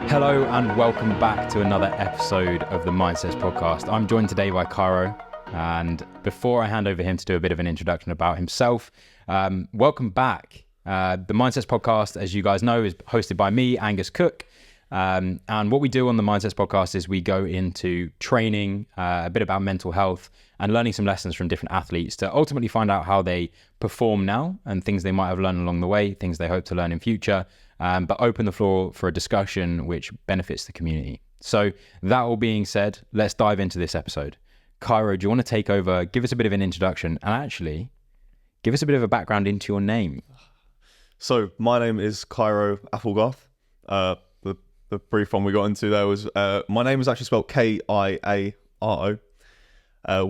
Hello and welcome back to another episode of the Mindsets Podcast. I'm joined today by Kiaro, and before I hand over him to do a bit of an introduction about himself, welcome back. The Mindsets Podcast, as you guys know, is hosted by me, Angus Cook, and what we do on the Mindsets Podcast is we go into training, a bit about mental health, and learning some lessons from different athletes to ultimately find out how they perform now and things they might have learned along the way, things they hope to learn in future. But open the floor for a discussion which benefits the community. So that all being said, let's dive into this episode. Kiaro, do you want to take over, give us a bit of an introduction, and actually give us a bit of a background into your name? So my name is Kiaro Applegarth. The brief one we got into there was, my name is actually spelled Kiaro,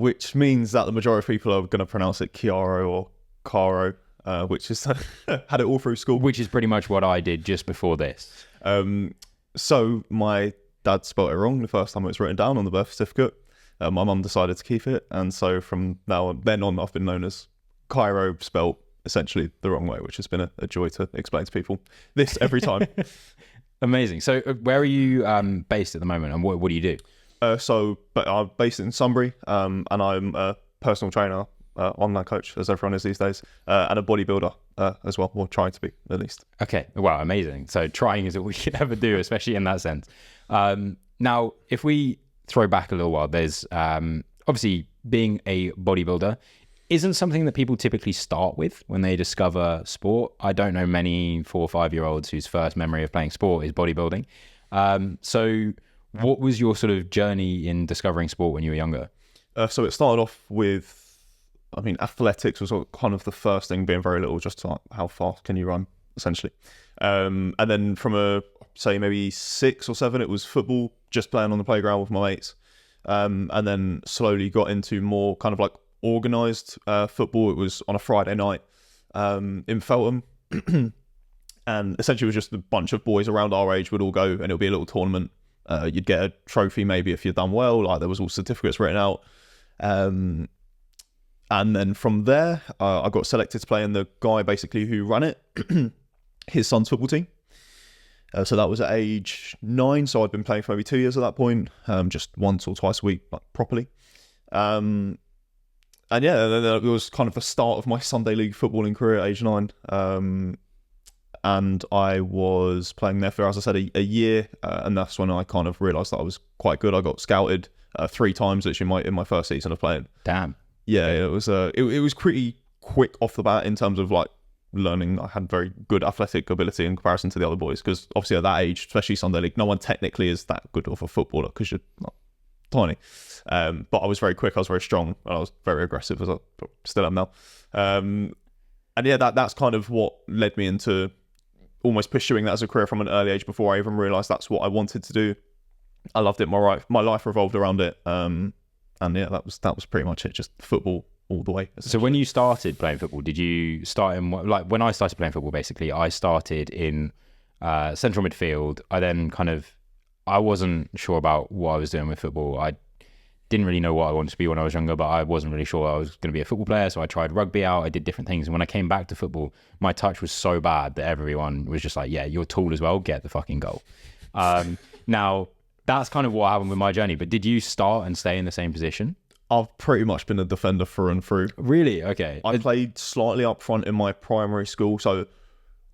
which means that the majority of people are going to pronounce it Kiaro or Caro. Which is had it all through school. Which is pretty much what I did just before this. So my dad spelled it wrong the first time it was written down on the birth certificate. My mum decided to keep it, and so from then on, I've been known as Kiaro, spelled essentially the wrong way, which has been a joy to explain to people this every time. Amazing. So where are you based at the moment, and what do you do? But I'm based in Sunbury, and I'm a personal trainer. Online coach, as everyone is these days, and a bodybuilder as well, or trying to be at least. Okay, wow, amazing. So trying is what we could ever do, especially in that sense. Now, if we throw back a little while, there's obviously being a bodybuilder isn't something that people typically start with when they discover sport. I don't know many 4 or 5 year olds whose first memory of playing sport is bodybuilding. So what was your sort of journey in discovering sport when you were younger? So it started off with, athletics was kind of the first thing, being very little, just like how fast can you run, essentially. And then from maybe 6 or 7, it was football, just playing on the playground with my mates. And then slowly got into more kind of like organised football. It was on a Friday night in Feltham. And essentially it was just a bunch of boys around our age would all go, and it'll be a little tournament. You'd get a trophy maybe if you'd done well, like there was all certificates written out. And then from there, I got selected to play in the guy basically who ran it, his son's football team. So that was at age 9. So I'd been playing for maybe 2 years at that point, just once or twice a week, like properly. And yeah, it was kind of the start of my Sunday league footballing career at age 9. And I was playing there for, as I said, a year. And that's when I kind of realised that I was quite good. I got scouted 3 times actually in my first season of playing. Damn. Yeah, it was it was pretty quick off the bat in terms of like learning. I had very good athletic ability in comparison to the other boys, because obviously at that age, especially Sunday league, no one technically is that good of a footballer because you're not tiny. But I was very quick, I was very strong, and I was very aggressive, as I still am now. And yeah, that's kind of what led me into almost pursuing that as a career from an early age before I even realised that's what I wanted to do. I loved it. My life revolved around it. And yeah, that was pretty much it, just football all the way. So when you started playing football, did you start in, like when I started playing football, basically, I started in central midfield. I wasn't sure about what I was doing with football. I didn't really know what I wanted to be when I was younger, but I wasn't really sure I was going to be a football player. So I tried rugby out, I did different things. And when I came back to football, my touch was so bad that everyone was just like, yeah, you're tall as well, get the fucking goal. Now, that's kind of what happened with my journey. But did you start and stay in the same position? I've pretty much been a defender through and through. Really? Okay. I played slightly up front in my primary school. So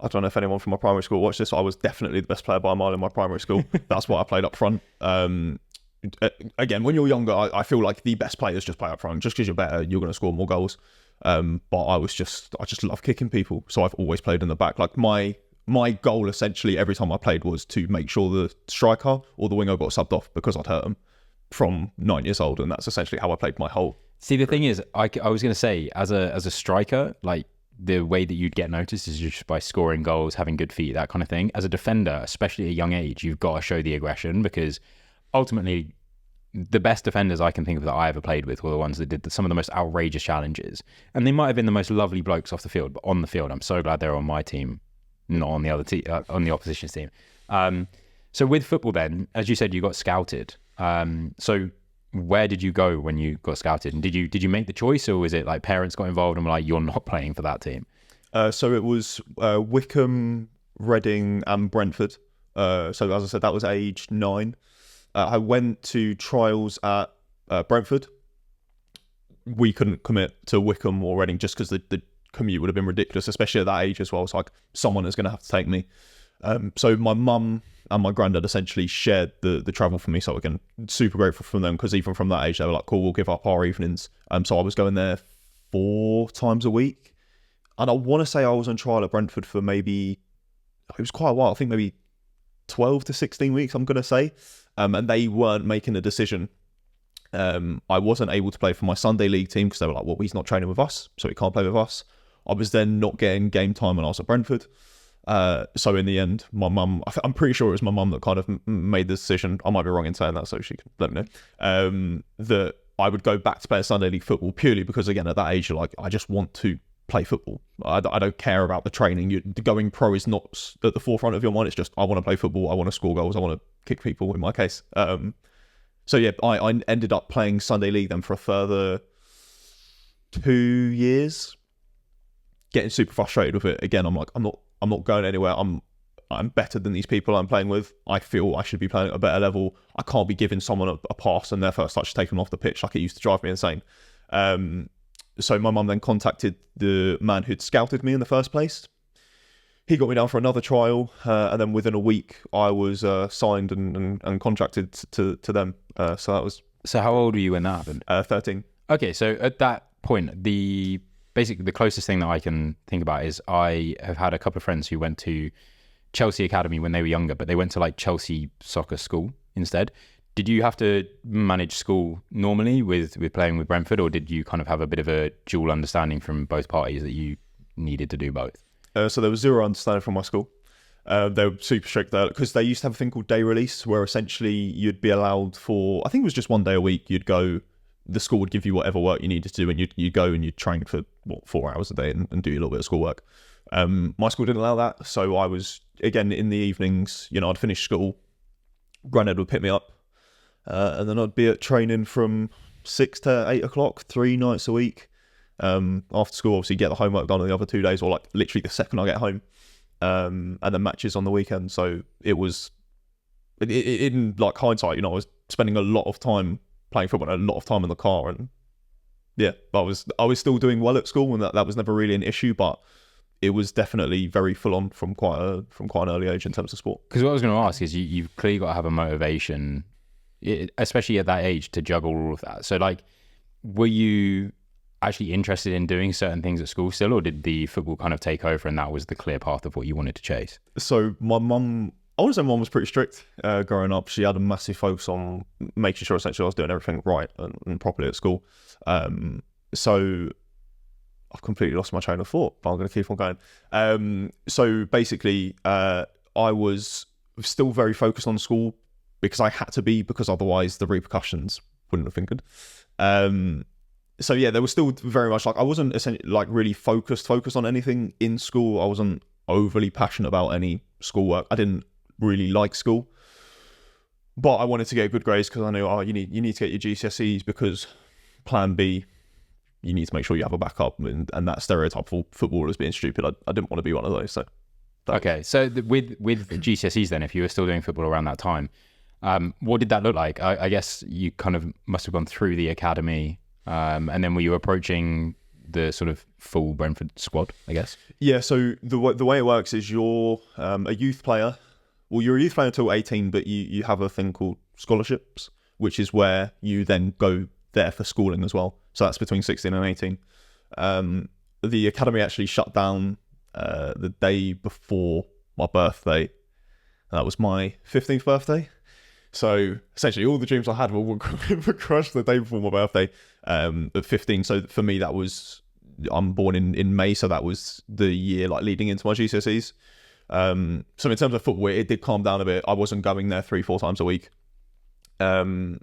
I don't know if anyone from my primary school watched this. I was definitely the best player by a mile in my primary school. That's why I played up front. Again, when you're younger, I feel like the best players just play up front. Just because you're better, you're going to score more goals. But I just love kicking people. So I've always played in the back. Like my goal essentially every time I played was to make sure the striker or the winger got subbed off because I'd hurt them from 9 years old, and that's essentially how I played my whole. See, the thing is, I was going to say, as a striker, like the way that you'd get noticed is just by scoring goals, having good feet, that kind of thing. As a defender, especially at a young age, you've got to show the aggression, because ultimately the best defenders I can think of that I ever played with were the ones that did some of the most outrageous challenges, and they might have been the most lovely blokes off the field, but on the field, I'm so glad they're on my team, not on the other team, on the opposition's team. So with football, then, as you said, you got scouted. So where did you go when you got scouted? And did you make the choice, or was it like parents got involved and were like, you're not playing for that team? So it was Wickham, Reading and Brentford So as I said, that was age 9. I went to trials at Brentford. We couldn't commit to Wickham or Reading just because the commute would have been ridiculous, especially at that age as well. It's like someone is going to have to take me. So my mum and my granddad essentially shared the travel for me. So again, super grateful from them, because even from that age, they were like, cool, we'll give up our evenings. So I was going there 4 times a week. And I want to say I was on trial at Brentford for maybe, it was quite a while, I think maybe 12 to 16 weeks, I'm going to say. And they weren't making a decision. I wasn't able to play for my Sunday league team because they were like, well, he's not training with us, so he can't play with us. I was then not getting game time when I was at Brentford. So in the end, my mum, I'm pretty sure it was my mum that kind of made the decision. I might be wrong in saying that, so she can let me know. That I would go back to play Sunday league football purely because, again, at that age, you're like, I just want to play football. I don't care about the training. Going pro is not at the forefront of your mind. It's just, I want to play football. I want to score goals. I want to kick people, in my case. So yeah, I ended up playing Sunday league then for a further 2 years, getting super frustrated with it. Again, I'm like, I'm not going anywhere. I'm better than these people I'm playing with. I feel I should be playing at a better level. I can't be giving someone a pass and their first touch taken off the pitch. Like, it used to drive me insane. So my mum then contacted the man who'd scouted me in the first place. He got me down for another trial, and then within a week, I was signed and contracted to them. So that was... So how old were you when that happened? 13. Okay, so at that point, basically the closest thing that I can think about is I have had a couple of friends who went to Chelsea Academy when they were younger, but they went to like Chelsea soccer school instead. Did you have to manage school normally with playing with Brentford, or did you kind of have a bit of a dual understanding from both parties that you needed to do both? So there was zero understanding from my school. They were super strict there because they used to have a thing called day release, where essentially you'd be allowed for, I think it was just 1 day a week, you'd go, the school would give you whatever work you needed to do, and you'd go and you'd train for 4 hours a day and do a little bit of schoolwork. My school didn't allow that, so I was, again, in the evenings, I'd finish school, Granddad would pick me up, and then I'd be at training from 6 to 8 o'clock, 3 nights a week. After school, obviously get the homework done on the other 2 days, or like literally the second I get home, and then matches on the weekend. So it was, in like hindsight, I was spending a lot of time playing football, and a lot of time in the car, and yeah, I was still doing well at school, and that was never really an issue, but it was definitely very full on from quite an early age in terms of sport. Because what I was going to ask is, you've clearly got to have a motivation, especially at that age, to juggle all of that. So like, were you actually interested in doing certain things at school still, or did the football kind of take over and that was the clear path of what you wanted to chase? So my mum, I want to say my mum was pretty strict growing up. She had a massive focus on making sure essentially I was doing everything right and properly at school. So I've completely lost my train of thought, but I'm going to keep on going. So basically, I was still very focused on school because I had to be, because otherwise the repercussions wouldn't have been good. So yeah, there was still very much like, I wasn't essentially like really focused on anything in school. I wasn't overly passionate about any schoolwork. I didn't really like school, but I wanted to get good grades because I knew, you need to get your GCSEs, because plan B, you need to make sure you have a backup, and that stereotype for footballers being stupid, I didn't want to be one of those. So okay, so with GCSEs then, if you were still doing football around that time, what did that look like? I guess you kind of must have gone through the academy, and then were you approaching the sort of full Brentford squad, I guess? Yeah, so the way it works is you're a youth player. Well, you're a youth player until 18, but you have a thing called scholarships, which is where you then go there for schooling as well. So that's between 16 and 18. The academy actually shut down the day before my birthday. That was my 15th birthday. So essentially all the dreams I had were crushed the day before my birthday at 15. So for me, I'm born in May, so that was the year like leading into my GCSEs. So in terms of football, it did calm down a bit. I wasn't going there 3-4 times a week. I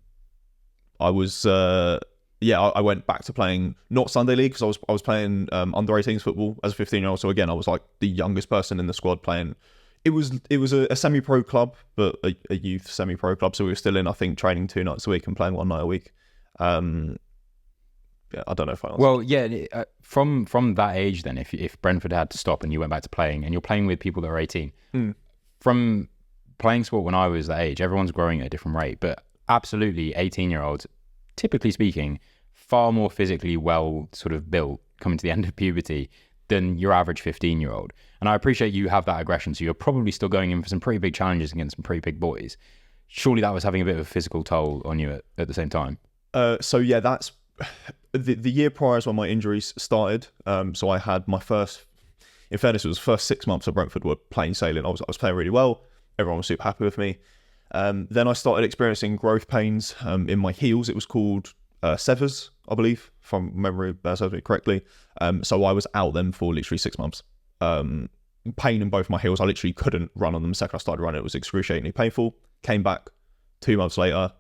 went back to playing not Sunday league, because I was playing under 18s football as a 15-year-old. So again, I was like the youngest person in the squad playing. It was a semi-pro club, but a youth semi-pro club. So we were still in, I think, training 2 nights a week and playing 1 night a week. Yeah, I don't know if I answered. Well, yeah, from that age then, if Brentford had to stop and you went back to playing, and you're playing with people that are 18, from playing sport when I was that age, everyone's growing at a different rate, but absolutely 18-year-olds, typically speaking, far more physically well sort of built coming to the end of puberty than your average 15-year-old. And I appreciate you have that aggression, so you're probably still going in for some pretty big challenges against some pretty big boys. Surely that was having a bit of a physical toll on you at the same time. So yeah, that's the year prior is when my injuries started. So I had my first, in fairness, it was the first 6 months of Brentford were plain sailing. I was playing really well. Everyone was super happy with me. Then I started experiencing growth pains in my heels. It was called severs, I believe, from memory serves me correctly. So I was out then for literally 6 months. Pain in both my heels. I literally couldn't run on them. The second I started running, it was excruciatingly painful. Came back 2 months later,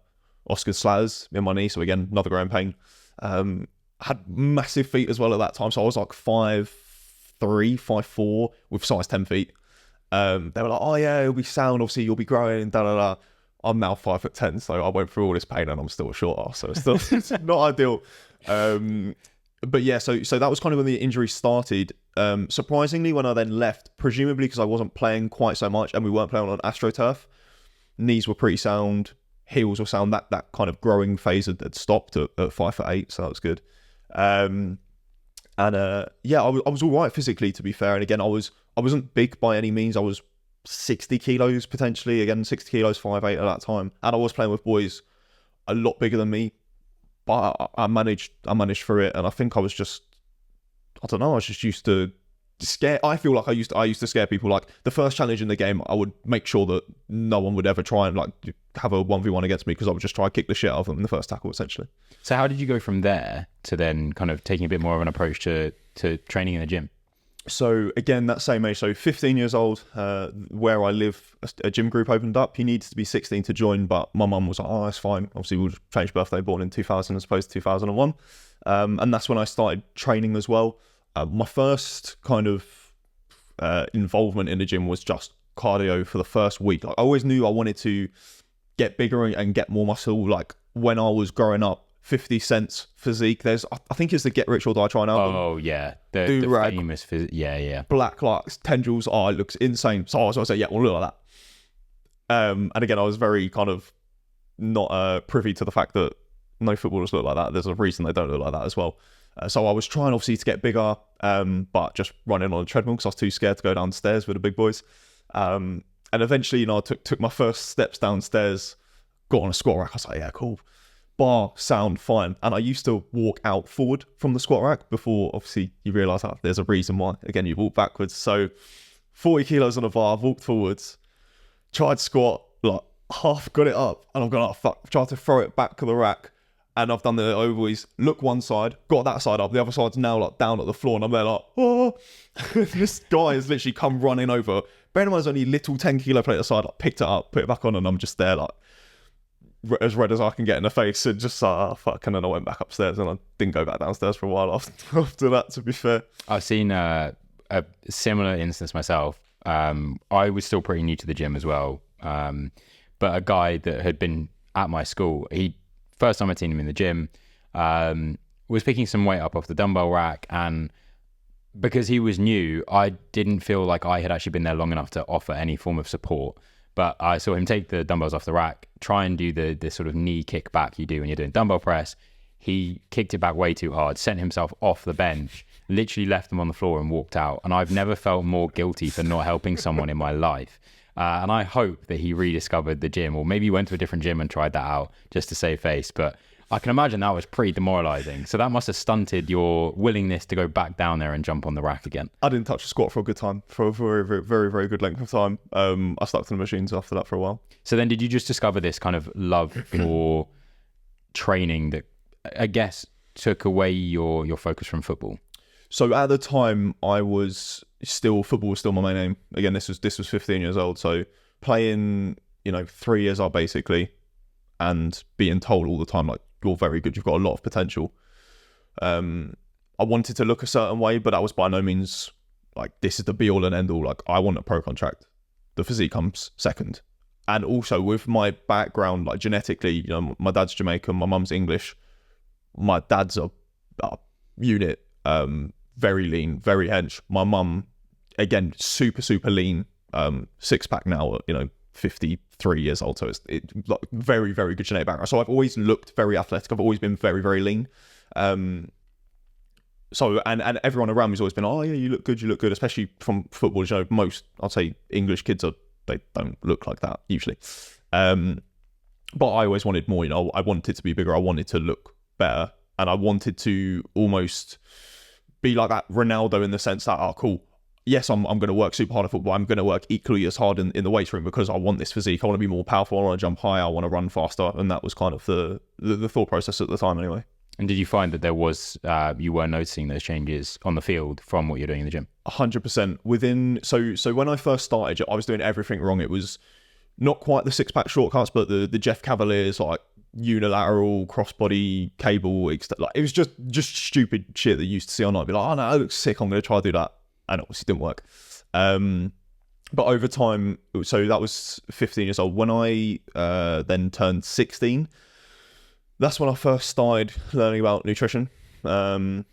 Oscar Slatters in my knee. So again, another growing pain. Had massive feet as well at that time. So I was like 5'3", 5'4", with size 10 feet. They were like, oh yeah, it'll be sound. Obviously, you'll be growing. Da da da. I'm now 5'10", so I went through all this pain and I'm still a short ass. So it's still it's not ideal. But yeah, so that was kind of when the injury started. Surprisingly, when I then left, presumably because I wasn't playing quite so much and we weren't playing on AstroTurf, knees were pretty sound, heels were sound. That kind of growing phase had stopped at 5'8", so that was good. Yeah, I was all right physically, to be fair. And again, I wasn't big by any means. I was 60 kilos potentially. Again, 60 kilos, 5'8" at that time, and I was playing with boys a lot bigger than me. But I managed through it, and I think I was just, I don't know, I was just used to scare. I feel like I used to scare people. Like the first challenge in the game, I would make sure that no one would ever try and like have a 1v1 against me, because I would just try to kick the shit out of them in the first tackle, essentially. So how did you go from there to then kind of taking a bit more of an approach to training in the gym? So again, that same age, so 15 years old, where I live, a gym group opened up. You needed to be 16 to join, but my mum was like, oh, that's fine. Obviously, we'll change birthday, born in 2000 as opposed to 2001. And that's when I started training as well. My first kind of involvement in the gym was just cardio for the first week. Like, I always knew I wanted to get bigger and get more muscle. Like when I was growing up, 50 Cent's physique. There's, I think it's the Get Rich or Die Trying album. Oh yeah, the famous yeah. Black lights, tendrils. Oh, it looks insane. So I was like, yeah, we'll look like that. And again, I was very kind of not privy to the fact that no footballers look like that. There's a reason they don't look like that as well. So I was trying obviously to get bigger, but just running on a treadmill because I was too scared to go downstairs with the big boys. And eventually, I took my first steps downstairs, got on a squat rack. I was like, yeah, cool. Bar, sound, fine. And I used to walk out forward from the squat rack before, obviously, you realise that there's a reason why. Again, you walk backwards. So 40 kilos on a bar, walked forwards, tried squat, like half got it up. And I'm going, oh, fuck, tried to throw it back to the rack. And I've done the always look one side, got that side up. The other side's now like down at the floor. And I'm there like, oh. This guy has literally come running over. Bear in mind, there's only little 10 kilo plate aside. Like, picked it up, put it back on, and I'm just there like, as red as I can get in the face, and just oh fuck. And then I went back upstairs, and I didn't go back downstairs for a while after that, to be fair. I've seen a similar instance myself. I was still pretty new to the gym as well, but a guy that had been at my school, first time I'd seen him in the gym, was picking some weight up off the dumbbell rack, and because he was new, I didn't feel like I had actually been there long enough to offer any form of support. But I saw him take the dumbbells off the rack, try and do the sort of knee kick back you do when you're doing dumbbell press. He kicked it back way too hard, sent himself off the bench, literally left them on the floor and walked out. And I've never felt more guilty for not helping someone in my life. And I hope that he rediscovered the gym, or maybe went to a different gym and tried that out just to save face. But I can imagine that was pretty demoralizing. So that must have stunted your willingness to go back down there and jump on the rack again. I didn't touch the squat for a good time, for a very, very, very, very good length of time. I stuck to the machines after that for a while. So then did you just discover this kind of love for training that, I guess, took away your focus from football? So at the time, football was still my main aim. Again, this was 15 years old. So playing, 3 years up basically, and being told all the time, like, you're very good, you've got a lot of potential. I wanted to look a certain way, but that was by no means like, this is the be all and end all. Like, I want a pro contract. The physique comes second. And also with my background, like genetically, my dad's Jamaican, my mum's English. My dad's a unit, very lean, very hench. My mum, again, super, super lean, 6-pack now, 53 years old, so it's like very, very good genetic background. So I've always looked very athletic. I've always been very, very lean. So and everyone around me's always been, oh yeah, you look good, especially from footballers. You know, most, I'd say, English kids they don't look like that usually. But I always wanted more. You know, I wanted to be bigger. I wanted to look better, and I wanted to almost be like that Ronaldo in the sense that, oh cool, yes, I'm going to work super hard at football. I'm going to work equally as hard in the weight room because I want this physique. I want to be more powerful. I want to jump higher. I want to run faster. And that was kind of the thought process at the time anyway. And did you find that there was, you were noticing those changes on the field from what you're doing in the gym? 100%. So when I first started, I was doing everything wrong. It was not quite the six-pack shortcuts, but the Jeff Cavaliers, like unilateral crossbody cable, like it was just stupid shit that you used to see online. Be like, oh no, that looks sick, I'm going to try to do that. And obviously didn't work. But over time, so that was 15 years old. When I then turned 16, that's when I first started learning about nutrition. And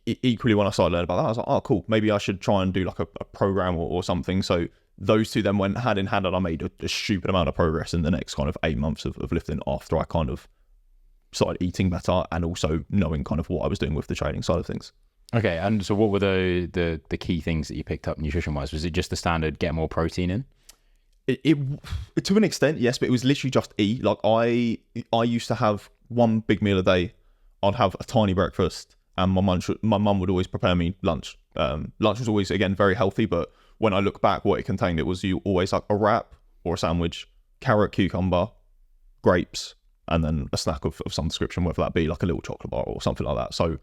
equally when I started learning about that, I was like, oh cool, maybe I should try and do like a program or something. So those two then went hand in hand, and I made a stupid amount of progress in the next kind of 8 months of lifting after I kind of started eating better and also knowing kind of what I was doing with the training side of things. Okay, and so what were the key things that you picked up nutrition-wise? Was it just the standard get more protein in? It to an extent, yes, but it was literally just eat. Like I used to have one big meal a day. I'd have a tiny breakfast, and my mum would always prepare me lunch. Lunch was always, again, very healthy, but when I look back, what it contained, it was always like a wrap or a sandwich, carrot, cucumber, grapes, and then a snack of some description, whether that be like a little chocolate bar or something like that. So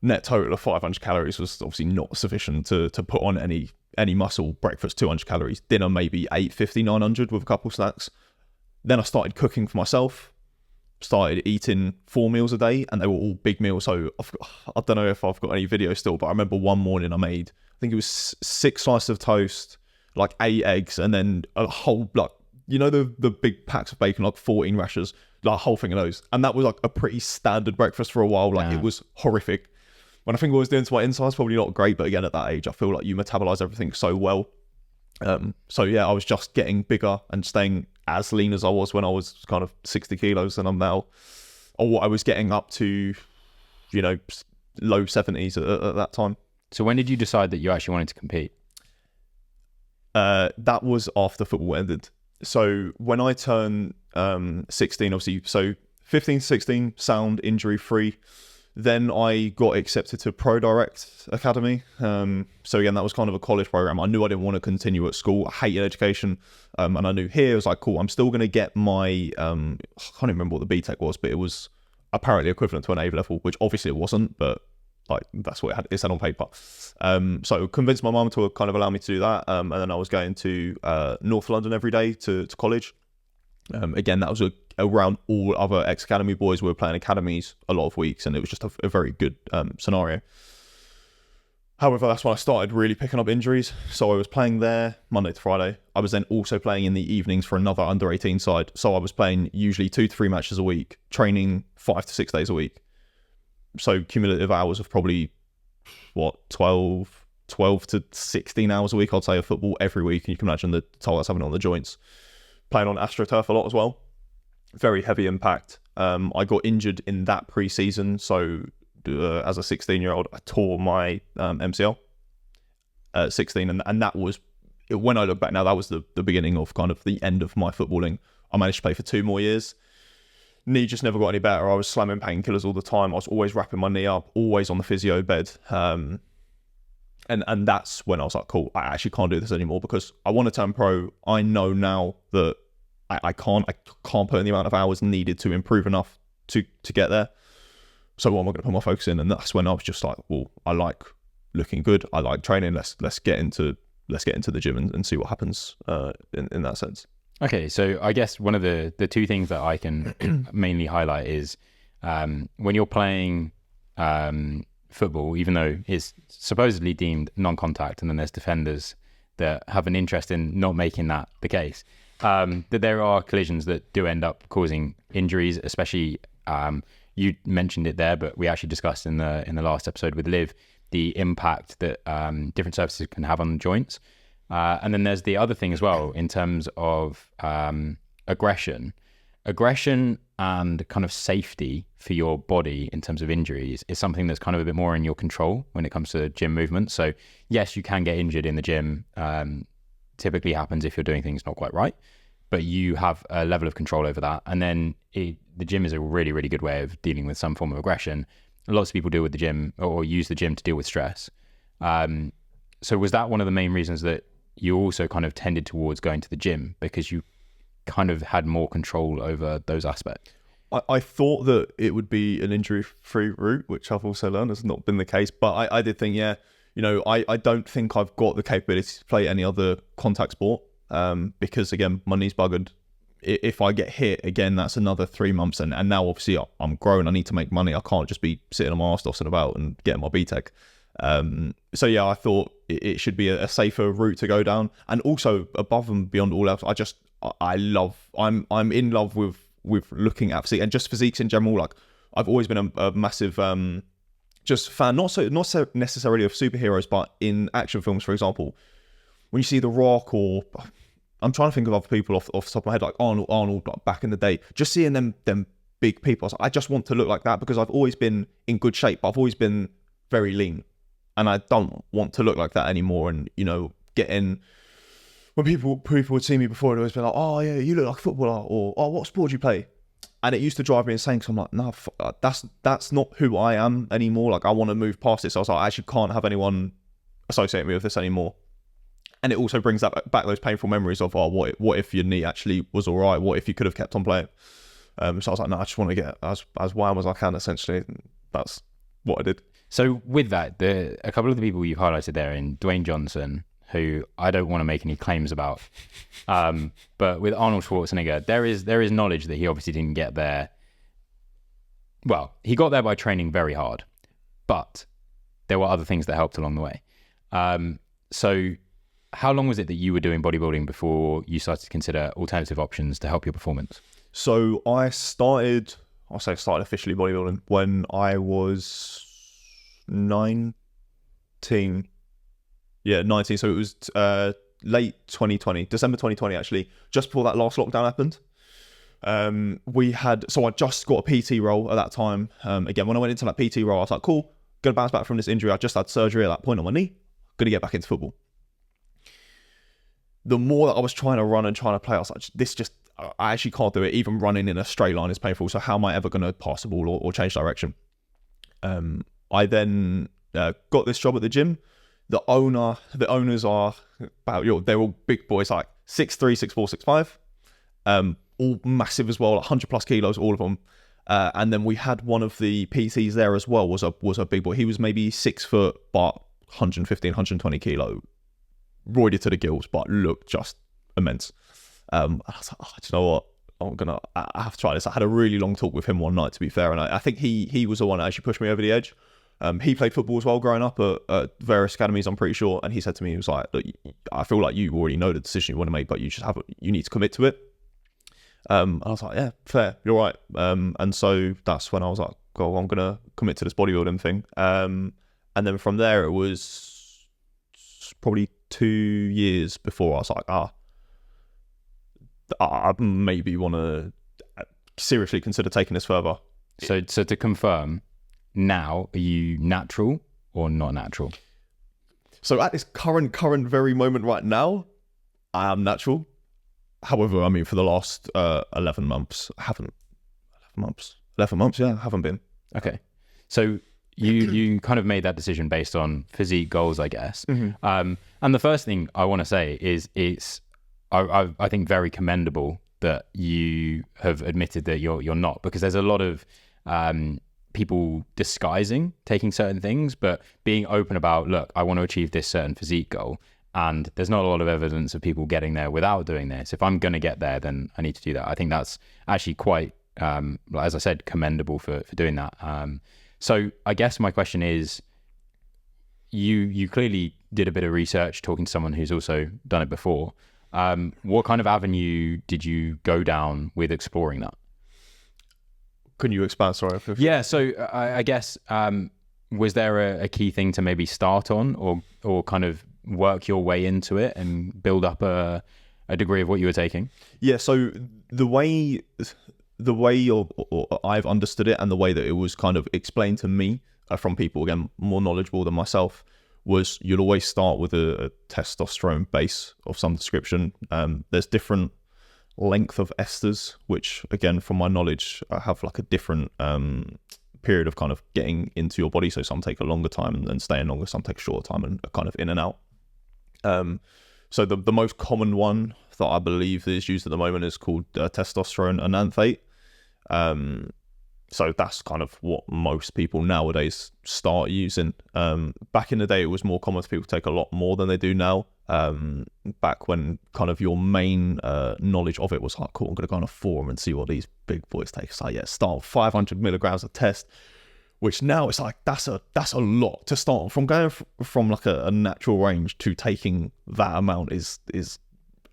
net total of 500 calories was obviously not sufficient to put on any muscle. Breakfast 200 calories, dinner maybe 850, 900 with a couple snacks. Then I started cooking for myself, started eating 4 meals a day, and they were all big meals. So I don't know if I've got any videos still, but I remember one morning I made, I think it was 6 slices of toast, like 8 eggs, and then a whole, like, you know, the big packs of bacon, like 14 rashers, like a whole thing of those. And that was like a pretty standard breakfast for a while. Like It was horrific. When I think what I was doing to my insides, probably not great, but again, at that age, I feel like you metabolize everything so well. So yeah, I was just getting bigger and staying as lean as I was when I was kind of 60 kilos, and I'm now, or what I was getting up to, you know, low 70s at that time. So when did you decide that you actually wanted to compete? That was after football ended. So when I turned 16, obviously, so 15, 16, sound, injury free. Then I got accepted to Pro Direct Academy. So again, that was kind of a college program. I knew I didn't want to continue at school. I hated education. And I knew here, it was like, cool, I'm still going to get my, I can't even remember what the BTEC was, but it was apparently equivalent to an A level, which obviously it wasn't, but like that's what it said on paper. So convinced my mum to kind of allow me to do that. And then I was going to North London every day to college. Again, that was around all other ex-academy boys. We were playing academies a lot of weeks, and it was just a very good scenario. However, that's when I started really picking up injuries. So I was playing there Monday to Friday. I was then also playing in the evenings for another under-18 side. So I was playing usually 2 to 3 matches a week, training 5 to 6 days a week. So cumulative hours of probably, 12 to 16 hours a week, I'd say, of football every week. And you can imagine the toll that's having on the joints. Playing on AstroTurf a lot as well. Very heavy impact. I got injured in that pre-season. So as a 16-year-old, I tore my MCL at 16. And that was, when I look back now, that was the beginning of kind of the end of my footballing. I managed to play for 2 more years. Knee just never got any better. I was slamming painkillers all the time. I was always wrapping my knee up, always on the physio bed. And that's when I was like, cool, I actually can't do this anymore because I want to turn pro. I know now that I can't put in the amount of hours needed to improve enough to get there. So what am I going to put my focus in? And that's when I was just like, well, I like looking good. I like training. Let's get into the gym and see what happens in that sense. Okay, so I guess one of the 2 things that I can mainly highlight is when you're playing football, even though it's supposedly deemed non-contact, and then there's defenders that have an interest in not making that the case, that there are collisions that do end up causing injuries, especially you mentioned it there, but we actually discussed in the last episode with Liv the impact that different surfaces can have on the joints. And then there's the other thing as well in terms of aggression and kind of safety for your body in terms of injuries is something that's kind of a bit more in your control when it comes to gym movement. So yes, you can get injured in the gym. Typically happens if you're doing things not quite right, but you have a level of control over that. And then the gym is a really, really good way of dealing with some form of aggression. Lots of people deal with the gym or use the gym to deal with stress. So was that one of the main reasons that you also kind of tended towards going to the gym, because you kind of had more control over those aspects? I thought that it would be an injury-free route, which I've also learned has not been the case. But I did think, I don't think I've got the capability to play any other contact sport because, again, my knee's buggered. If I get hit again, that's another 3 months. And now, obviously, I'm grown. I need to make money. I can't just be sitting on my arse tossing about and getting my BTEC. I thought it should be a safer route to go down. And also, above and beyond all else, I'm in love with looking at physique and just physiques in general. Like, I've always been a massive just fan, not so necessarily of superheroes, but in action films, for example, when you see The Rock, or I'm trying to think of other people off the top of my head, like Arnold, like back in the day, just seeing them big people, I just want to look like that, because I've always been in good shape, but I've always been very lean, and I don't want to look like that anymore. And when people would see me before, they'd always be like, "Oh yeah, you look like a footballer," or "Oh, what sport do you play?" And it used to drive me insane, because I'm like, "No, that's not who I am anymore. Like, I want to move past it." So I was like, I actually can't have anyone associate me with this anymore. And it also brings back those painful memories of, what if your knee actually was all right? What if you could have kept on playing? So I was like, no, I just want to get as wham as I can, essentially. That's what I did. So with that, a couple of the people you've highlighted there, in Dwayne Johnson, who I don't want to make any claims about, but with Arnold Schwarzenegger, there is knowledge that he obviously didn't get there. Well, he got there by training very hard, but there were other things that helped along the way. So how long was it that you were doing bodybuilding before you started to consider alternative options to help your performance? So I started officially bodybuilding when I was 19. Yeah, 19. So it was late 2020, December 2020, actually, just before that last lockdown happened. So I just got a PT role at that time. Again, when I went into that PT role, I was like, cool, gonna bounce back from this injury. I just had surgery at that point on my knee, gonna get back into football. The more that I was trying to run and trying to play, I was like, I actually can't do it. Even running in a straight line is painful. So how am I ever going to pass the ball or change direction? I then got this job at the gym. The owners are they're all big boys, like 6'3", 6'4", 6'5", all massive as well, like 100 plus kilos, all of them. And then we had one of the PTs there as well, was a big boy. He was maybe 6 foot, but 115, 120 kilo. Roided to the gills, but looked just immense. I was like, do you know what? I have to try this. I had a really long talk with him one night, to be fair, and I think he was the one that actually pushed me over the edge. He played football as well growing up at various academies, I'm pretty sure, and he said to me, he was like, look, I feel like you already know the decision you want to make, but you need to commit to it. I was like, yeah, fair, you're right. And so that's when I was like, well, I'm going to commit to this bodybuilding thing. And then from there, it was probably 2 years before I was like, I maybe want to seriously consider taking this further. So to confirm, now, are you natural or not natural? So at this current very moment right now, I am natural. However, I mean, for the last 11 months, I haven't. 11 months, yeah, I haven't been. Okay. So you kind of made that decision based on physique goals, I guess. Mm-hmm. And the first thing I want to say is I think very commendable that you have admitted that you're not, because there's a lot of people disguising taking certain things, but being open about, look, I want to achieve this certain physique goal, and there's not a lot of evidence of people getting there without doing this. If I'm going to get there, then I need to do that. I think that's actually quite, as I said, commendable for doing that. So I guess my question is, you clearly did a bit of research talking to someone who's also done it before. What kind of avenue did you go down with exploring that? Can you expand? Sorry. Yeah. So I guess, was there a key thing to maybe start on, or kind of work your way into it and build up a degree of what you were taking? Yeah, so the way or I've understood it, and the way that it was kind of explained to me from people, again, more knowledgeable than myself, was you'll always start with a testosterone base of some description. There's different length of esters, which, again, from my knowledge, have like a different period of kind of getting into your body. So some take a longer time and staying longer, some take a shorter time and are kind of in and out. So the most common one that I believe is used at the moment is called testosterone enanthate. So that's kind of what most people nowadays start using. Back in the day, it was more common for people to take a lot more than they do now. Back when kind of your main knowledge of it was like, cool, I'm going to go on a forum and see what these big boys take. It's like, yeah, start with 500 milligrams of test, which now it's like, that's a lot to start from. Going from like a natural range to taking that amount is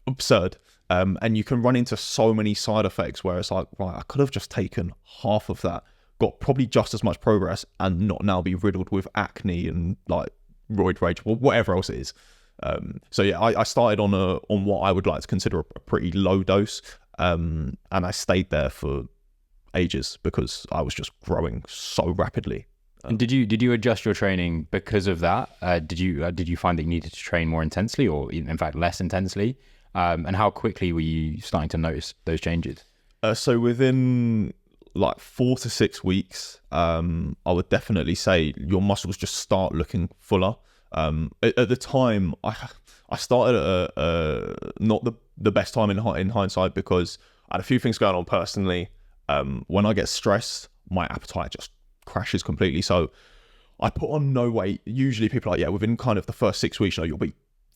absurd. And you can run into so many side effects where it's like, right, I could have just taken half of that, got probably just as much progress, and not now be riddled with acne and like roid rage or whatever else it is. So yeah, I started on what I would like to consider a pretty low dose, and I stayed there for ages because I was just growing so rapidly. And did you adjust your training because of that? Did you find that you needed to train more intensely, or in fact less intensely? And how quickly were you starting to notice those changes? So within like 4 to 6 weeks, I would definitely say your muscles just start looking fuller. At the time, I started at not the best time in hindsight, because I had a few things going on personally. When I get stressed, my appetite just crashes completely. So I put on no weight. Usually people are like, yeah, within kind of the first 6 weeks, you'll be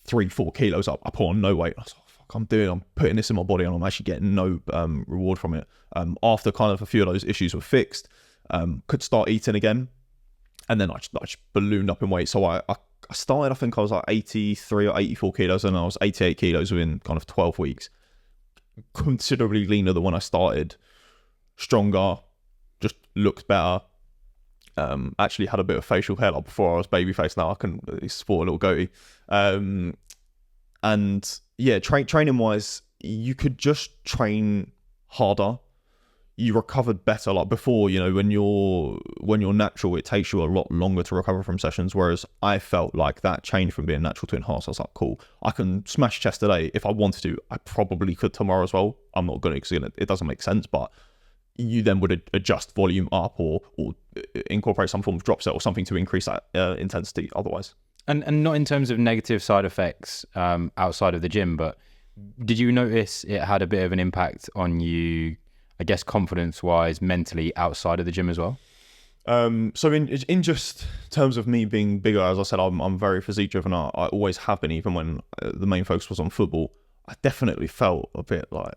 3-4 kilos up. I put on no weight. I was like, I'm putting this in my body and I'm actually getting no reward from it. After kind of a few of those issues were fixed, could start eating again. And then I just ballooned up in weight. So I started, I think I was like 83 or 84 kilos, and I was 88 kilos within kind of 12 weeks. Considerably leaner than when I started. Stronger, just looked better. Actually had a bit of facial hair. Like before I was babyface, now I can sport a little goatee. And yeah, training wise, you could just train harder. You recovered better. Like before, when you're natural, it takes you a lot longer to recover from sessions. Whereas I felt like that changed from being natural to enhanced. I was like, cool, I can smash chest today. If I wanted to, I probably could tomorrow as well. I'm not going to, because it doesn't make sense, but you then would adjust volume up or incorporate some form of drop set or something to increase that intensity otherwise. And not in terms of negative side effects outside of the gym, but did you notice it had a bit of an impact on you, I guess, confidence-wise, mentally outside of the gym as well? So in just terms of me being bigger, as I said, I'm very physique-driven. I always have been, even when the main focus was on football. I definitely felt a bit like...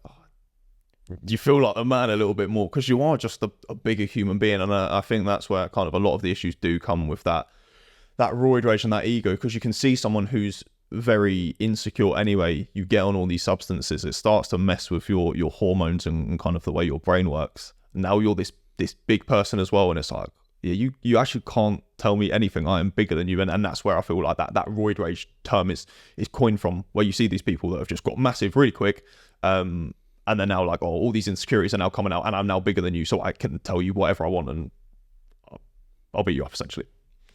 you feel like a man a little bit more, because you are just a bigger human being. And I think that's where kind of a lot of the issues do come with that roid rage and that ego, because you can see someone who's very insecure anyway, you get on all these substances, it starts to mess with your hormones and kind of the way your brain works. Now you're this big person as well, and it's like, yeah, you actually can't tell me anything. I am bigger than you. And that's where I feel like that roid rage term is coined from, where you see these people that have just got massive really quick, and they're now like, oh, all these insecurities are now coming out, and I'm now bigger than you, so I can tell you whatever I want, and I'll beat you up, essentially.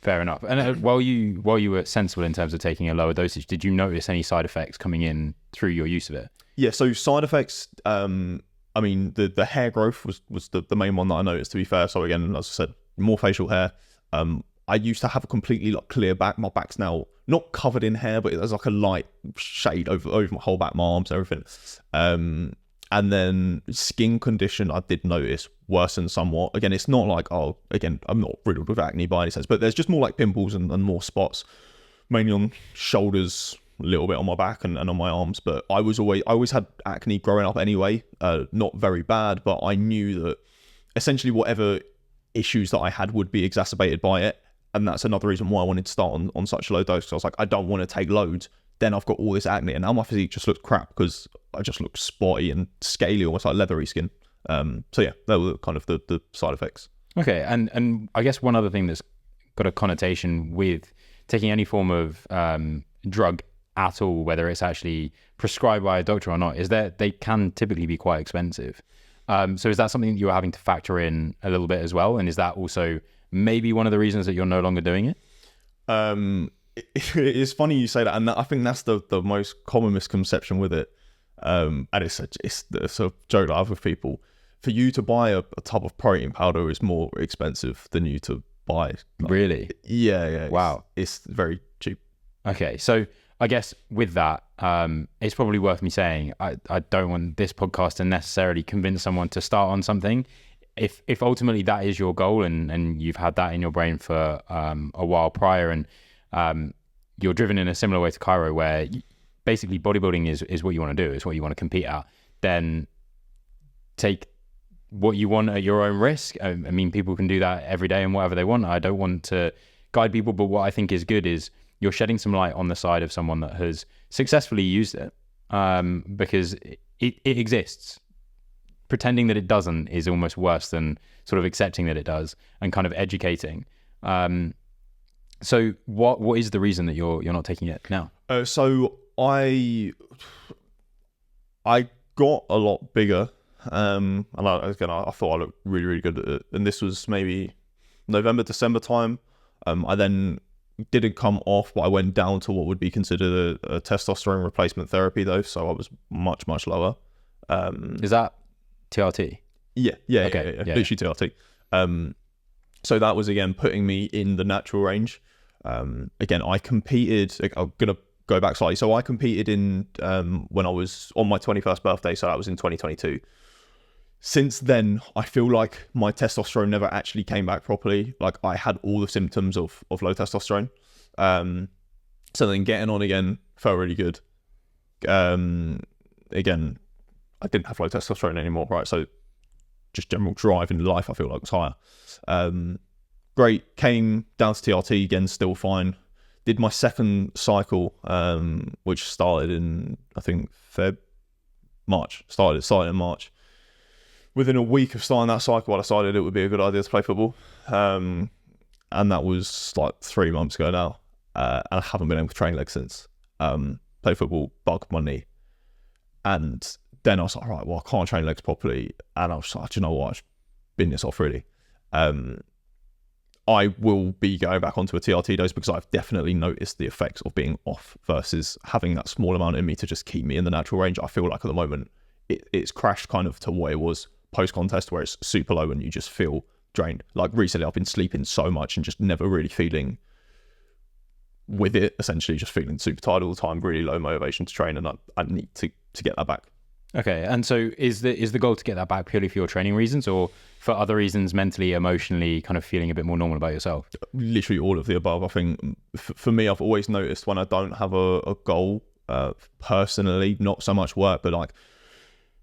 Fair enough. And while you were sensible in terms of taking a lower dosage, did you notice any side effects coming in through your use of it? Yeah, so side effects, I mean, the hair growth was the main one that I noticed, to be fair. So again, as I said, more facial hair. I used to have a completely clear back. My back's now not covered in hair, but there's like a light shade over my whole back, my arms, everything. And then skin condition, I did notice worsened somewhat. Again, it's not like, I'm not riddled with acne by any sense, but there's just more like pimples and more spots, mainly on shoulders, a little bit on my back and on my arms. But I always had acne growing up anyway, not very bad, but I knew that essentially whatever issues that I had would be exacerbated by it. And that's another reason why I wanted to start on such a low dose, because I was like, I don't want to take loads. Then I've got all this acne, and now my physique just looks crap because I just look spotty and scaly, almost like leathery skin. So yeah, that were kind of the side effects. Okay, and I guess one other thing that's got a connotation with taking any form of drug at all, whether it's actually prescribed by a doctor or not, is that they can typically be quite expensive. So is that something that you're having to factor in a little bit as well? And is that also maybe one of the reasons that you're no longer doing it? It's funny you say that, and I think that's the most common misconception with it. And it's a joke that I have with people. For you to buy a tub of protein powder is more expensive than you to buy. Really? Yeah. Wow. It's very cheap. Okay, so I guess with that, it's probably worth me saying I don't want this podcast to necessarily convince someone to start on something. If ultimately that is your goal and you've had that in your brain for a while prior, and you're driven in a similar way to Kiaro, where basically bodybuilding is what you want to do, it's what you want to compete at, then take what you want at your own risk. I mean, people can do that every day and whatever they want. I don't want to guide people, but what I think is good is you're shedding some light on the side of someone that has successfully used it, because it exists. Pretending that it doesn't is almost worse than sort of accepting that it does and kind of educating. So what is the reason that you're not taking it now? So I got a lot bigger, and I thought I looked really, really good at it. And this was maybe November, December time. I then didn't come off, but I went down to what would be considered a testosterone replacement therapy, though. So I was much, much lower. Is that TRT? Yeah. Okay. Literally TRT. So that was, again, putting me in the natural range. Again, I competed. I'm going to go back slightly. So I competed in when I was on my 21st birthday. So that was in 2022. Since then, I feel like my testosterone never actually came back properly. Like, I had all the symptoms of low testosterone. So then getting on again felt really good. Again, I didn't have low testosterone anymore, right? So just general drive in life, I feel like, was higher. Great. Came down to TRT again, still fine. Did my second cycle, which started in, I think, March. Started in March. Within a week of starting that cycle, I decided it would be a good idea to play football. And that was like 3 months ago now. And I haven't been able to train legs since. Play football, bugged my knee. And then I was like, right, well, I can't train legs properly. And I was like, do you know what? I've been this off really. I will be going back onto a TRT dose because I've definitely noticed the effects of being off versus having that small amount in me to just keep me in the natural range. I feel like at the moment it's crashed kind of to what it was post-contest, where it's super low and you just feel drained. Like recently I've been sleeping so much and just never really feeling with it, essentially just feeling super tired all the time, really low motivation to train, and I need to get that back. Okay, and so is the goal to get that back purely for your training reasons, or for other reasons, mentally, emotionally, kind of feeling a bit more normal about yourself? Literally all of the above. I think for me, I've always noticed when I don't have a goal, personally, not so much work, but like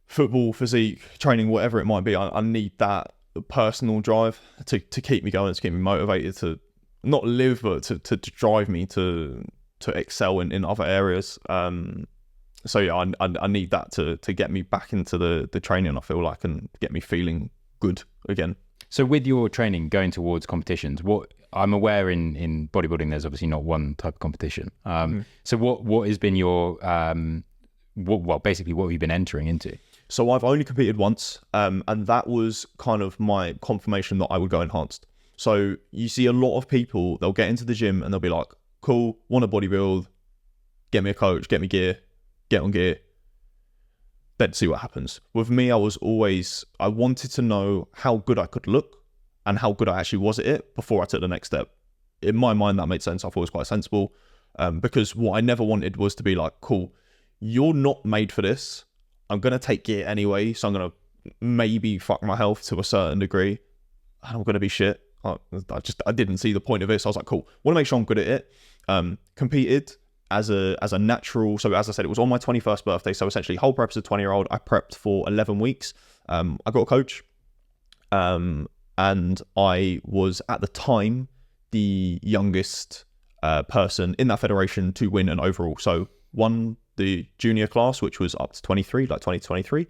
football, physique, training, whatever it might be, I need that personal drive to keep me going, to keep me motivated, to not live, but to drive me to excel in other areas. So yeah, I need that to get me back into the training, I feel like, and get me feeling good again. So with your training going towards competitions, what I'm aware in bodybuilding, there's obviously not one type of competition. So what has been your basically what have you been entering into? So I've only competed once, and that was kind of my confirmation that I would go enhanced. So you see a lot of people, they'll get into the gym and they'll be like, cool, want to bodybuild, get me a coach, get me gear, get on gear, then see what happens. With me, I wanted to know how good I could look and how good I actually was at it before I took the next step. In my mind, that made sense. I thought it was quite sensible, because what I never wanted was to be like, cool, you're not made for this. I'm going to take gear anyway, so I'm going to maybe fuck my health to a certain degree, and I'm going to be shit. I didn't see the point of it, so I was like, cool, want to make sure I'm good at it. Competed as a natural, so as I said, it was on my 21st birthday, so essentially whole prep as a 20-year-old. I prepped for 11 weeks. I got a coach, and I was at the time the youngest person in that federation to win an overall. So won the junior class, which was up to 23, like 2023.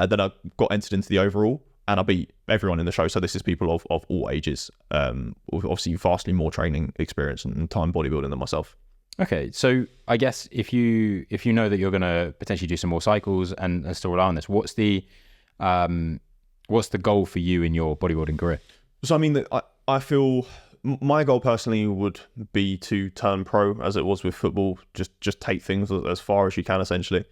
Then I got entered into the overall, and I beat everyone in the show. So this is people of all ages, with obviously vastly more training experience and time bodybuilding than myself. Okay, so I guess if you know that you're going to potentially do some more cycles and still rely on this, what's the goal for you in your bodybuilding career? So I mean, I feel my goal personally would be to turn pro, as it was with football. Just take things as far as you can, essentially.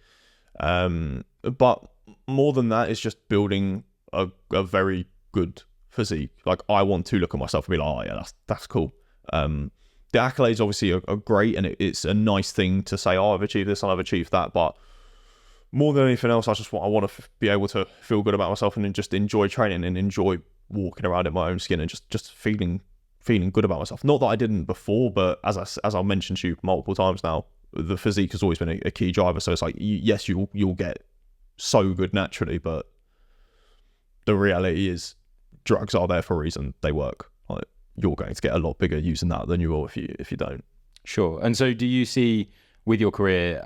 But more than that, it's just building a very good physique. Like, I want to look at myself and be like, oh yeah, that's cool. The accolades obviously are great, and it's a nice thing to say, oh, I've achieved this and I've achieved that. But more than anything else, I want to be able to feel good about myself and just enjoy training and enjoy walking around in my own skin and just feeling good about myself. Not that I didn't before, but as I mentioned to you multiple times now, the physique has always been a key driver. So it's like, yes, you'll get so good naturally, but the reality is drugs are there for a reason. They work. Like, you're going to get a lot bigger using that than you will if you don't. Sure. And so do you see with your career,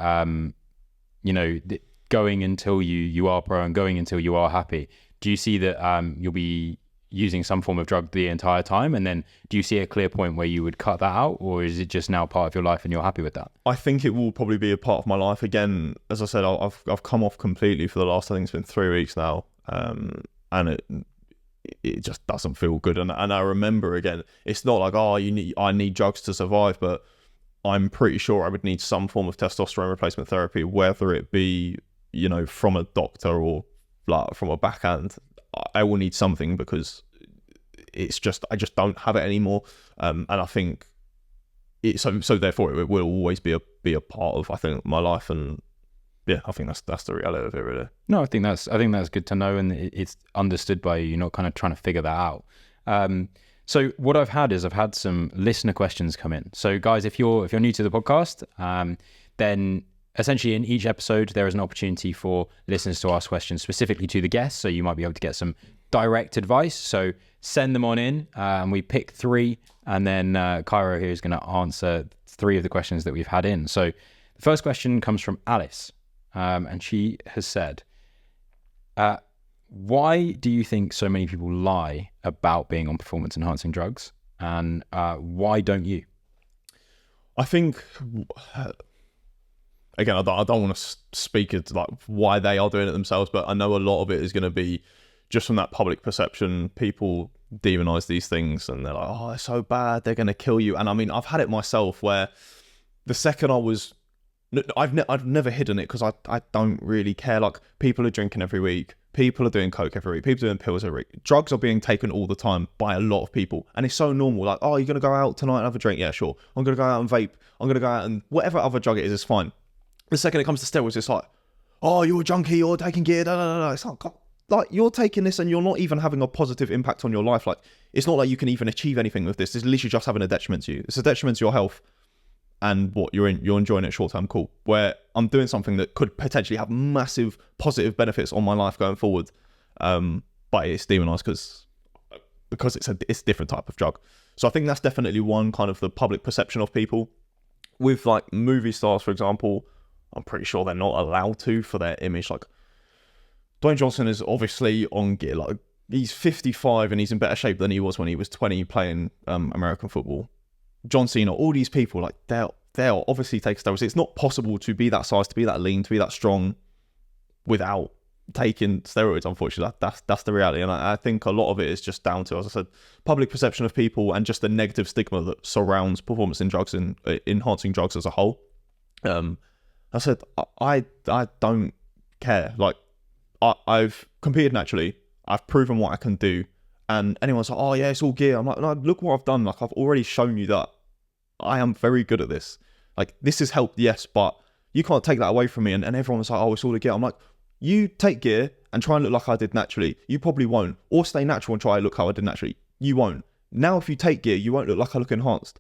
going until you are pro and going until you are happy, do you see that you'll be using some form of drug the entire time? And then do you see a clear point where you would cut that out, or is it just now part of your life and you're happy with that? I think it will probably be a part of my life. Again, as I said, I've come off completely for the last, I think it's been 3 weeks now. And it just doesn't feel good. And I remember, again, it's not like, oh, I need drugs to survive, but I'm pretty sure I would need some form of testosterone replacement therapy, whether it be, from a doctor or like from a backhand. I will need something, because I just don't have it anymore. And I think so therefore it will always be a part of, I think, my life. And yeah, I think that's the reality of it, really. No, I think that's good to know, and it's understood by you. You're not kind of trying to figure that out. So what I've had some listener questions come in. So guys, if you're new to the podcast, then essentially in each episode there is an opportunity for listeners to ask questions specifically to the guests. So you might be able to get some direct advice. So send them on in, and we pick 3, and then Kiaro here is going to answer 3 of the questions that we've had in. So the first question comes from Alice. And she has said, why do you think so many people lie about being on performance enhancing drugs? And why don't you? I think, again, I don't want to speak as like why they are doing it themselves, but I know a lot of it is going to be just from that public perception. People demonize these things and they're like, oh, they're so bad, they're going to kill you. And I mean, I've had it myself where the second I've never hidden it, because I don't really care. Like, people are drinking every week, people are doing coke every week, people are doing pills every week. Drugs are being taken all the time by a lot of people, and it's so normal. Like, oh, you're gonna go out tonight and have a drink? Yeah, sure. I'm gonna go out and vape. I'm gonna go out and whatever other drug it is fine. The second it comes to steroids, it's like, oh, you're a junkie, you're taking gear. Da, da, da. It's like you're taking this and you're not even having a positive impact on your life. Like, it's not like you can even achieve anything with this. It's literally just having a detriment to you. It's a detriment to your health. And what you're enjoying it short term, cool. Where I'm doing something that could potentially have massive positive benefits on my life going forward, but it's demonized because it's a different type of drug. So I think that's definitely one kind of the public perception of people. With like movie stars, for example, I'm pretty sure they're not allowed to, for their image. Like, Dwayne Johnson is obviously on gear. Like, he's 55 and he's in better shape than he was when he was 20 playing American football. John Cena, all these people, like, they'll obviously take steroids. It's not possible to be that size, to be that lean, to be that strong without taking steroids, unfortunately. That's the reality. And I think a lot of it is just down to, as I said, public perception of people and just the negative stigma that surrounds performance in drugs and enhancing drugs as a whole. I said, I don't care. Like, I've competed naturally. I've proven what I can do. And anyone's like, oh yeah, it's all gear. I'm like, no, look what I've done. Like, I've already shown you that I am very good at this. Like, this has helped, yes, but you can't take that away from me. And everyone's like, oh, it's all the gear. I'm like, you take gear and try and look like I did naturally. You probably won't. Or stay natural and try and look how I did naturally. You won't. Now, if you take gear, you won't look like I look enhanced.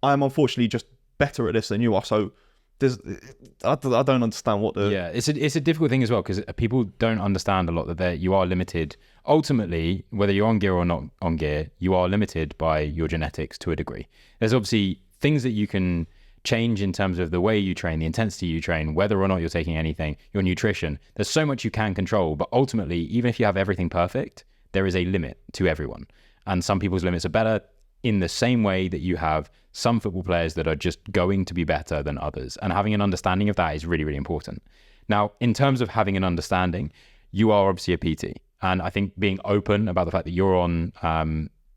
I am unfortunately just better at this than you are. So I don't understand what the... Yeah, it's a difficult thing as well, because people don't understand a lot that you are limited. Ultimately, whether you're on gear or not on gear, you are limited by your genetics to a degree. There's obviously things that you can change in terms of the way you train, the intensity you train, whether or not you're taking anything, your nutrition. There's so much you can control, but ultimately, even if you have everything perfect, there is a limit to everyone. And some people's limits are better in the same way that you have some football players that are just going to be better than others. And having an understanding of that is really, really important. Now, in terms of having an understanding, you are obviously a PT. And I think being open about the fact that you're on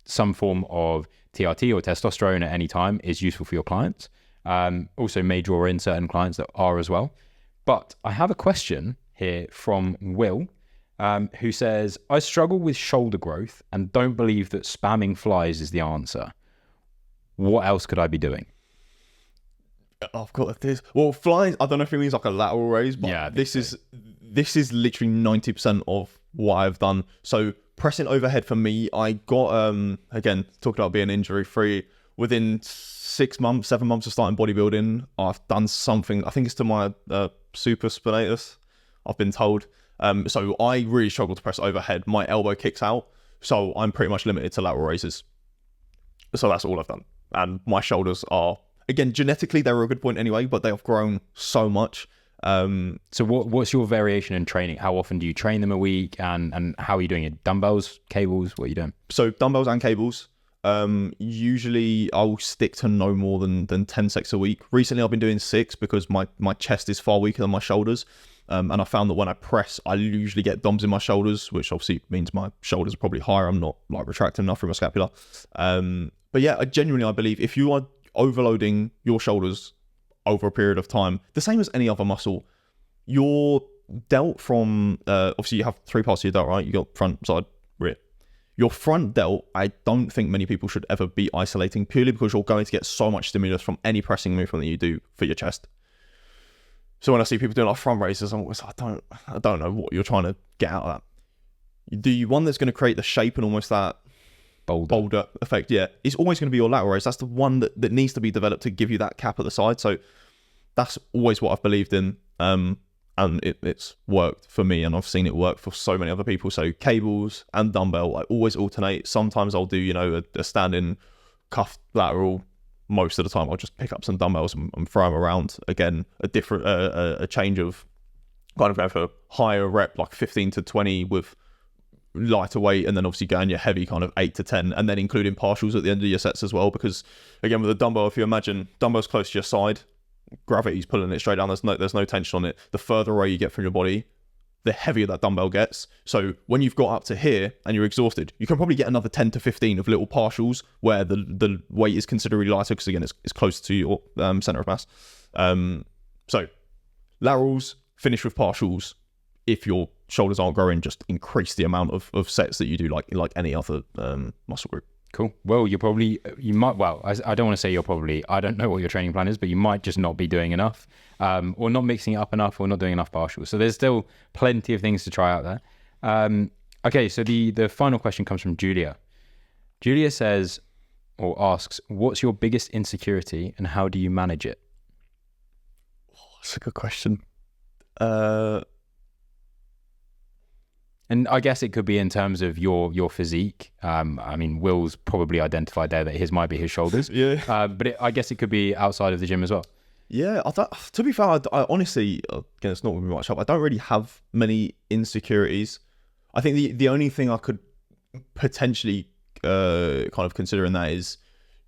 some form of TRT or testosterone at any time is useful for your clients. Also may draw in certain clients that are as well. But I have a question here from Will, who says, I struggle with shoulder growth and don't believe that spamming flies is the answer. What else could I be doing? I've got this. Well, flies, I don't know if it means like a lateral raise, but Yeah, this is literally 90% of what I've done. So pressing overhead for me, I got, again, talking about being injury free, within 7 months of starting bodybuilding, I've done something, I think it's to my supraspinatus, I've been told. So I really struggle to press overhead. My elbow kicks out, so I'm pretty much limited to lateral raises. So that's all I've done. And my shoulders are, again, genetically, they were a good point anyway, but they have grown so much. So what's your variation in training? How often do you train them a week, and how are you doing it? Dumbbells, cables, what are you doing? So dumbbells and cables. Usually I'll stick to no more than 10 sets a week. Recently I've been doing 6 because my chest is far weaker than my shoulders. And I found that when I press, I usually get DOMs in my shoulders, which obviously means my shoulders are probably higher. I'm not like retracting enough through my scapula. But yeah, I believe if you are overloading your shoulders over a period of time, the same as any other muscle, your delt from, obviously you have 3 parts of your delt, right? You got front, side, rear. Your front delt, I don't think many people should ever be isolating, purely because you're going to get so much stimulus from any pressing movement that you do for your chest. So when I see people doing like front raises, I'm always, I don't know what you're trying to get out of that. Do you one that's going to create the shape and almost that boulder effect? Yeah, it's always going to be your lateral raise. That's the one that needs to be developed to give you that cap at the side. So that's always what I've believed in. And it's worked for me, and I've seen it work for so many other people. So cables and dumbbell, I always alternate. Sometimes I'll do, a standing cuff lateral. Most of the time I'll just pick up some dumbbells and throw them around. Again, a different, a change of kind of going for higher rep, like 15 to 20 with lighter weight, and then obviously going your heavy kind of 8 to 10, and then including partials at the end of your sets as well. Because again, with a dumbbell, if you imagine dumbbell's close to your side, gravity's pulling it straight down. There's no tension on it. The further away you get from your body, the heavier that dumbbell gets. So when you've got up to here and you're exhausted, you can probably get another 10 to 15 of little partials where the weight is considerably lighter, because again, it's close to your center of mass. So laterals, finish with partials. If your shoulders aren't growing, just increase the amount of sets that you do, like any other muscle group. Cool. Well, I don't want to say I don't know what your training plan is, but you might just not be doing enough, or not mixing it up enough, or not doing enough partials. So there's still plenty of things to try out there. Okay, so the final question comes from Julia. Julia says, or asks, what's your biggest insecurity and how do you manage it? Oh, that's a good question. And I guess it could be in terms of your physique. I mean, Will's probably identified there that his might be his shoulders. Yeah. But I guess it could be outside of the gym as well. Yeah. To be fair, I honestly, again, it's not going to be much help. I don't really have many insecurities. I think the only thing I could potentially kind of consider in that is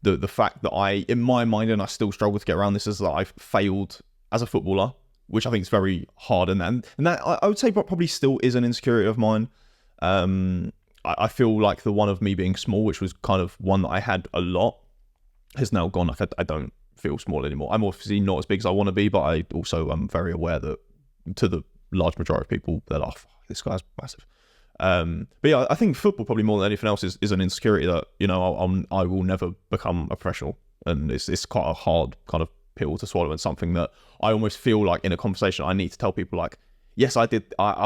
the fact that in my mind, and I still struggle to get around this, is that I've failed as a footballer, which I think is very hard. And that I would say probably still is an insecurity of mine. I feel like the one of me being small, which was kind of one that I had a lot, has now gone. Like I don't feel small anymore. I'm obviously not as big as I want to be, but I also am very aware that to the large majority of people, they're like, this guy's massive. But yeah, I think football probably more than anything else is an insecurity that, I will never become a professional. And it's quite a hard kind of pill to swallow, and something that I almost feel like in a conversation I need to tell people, like, yes, I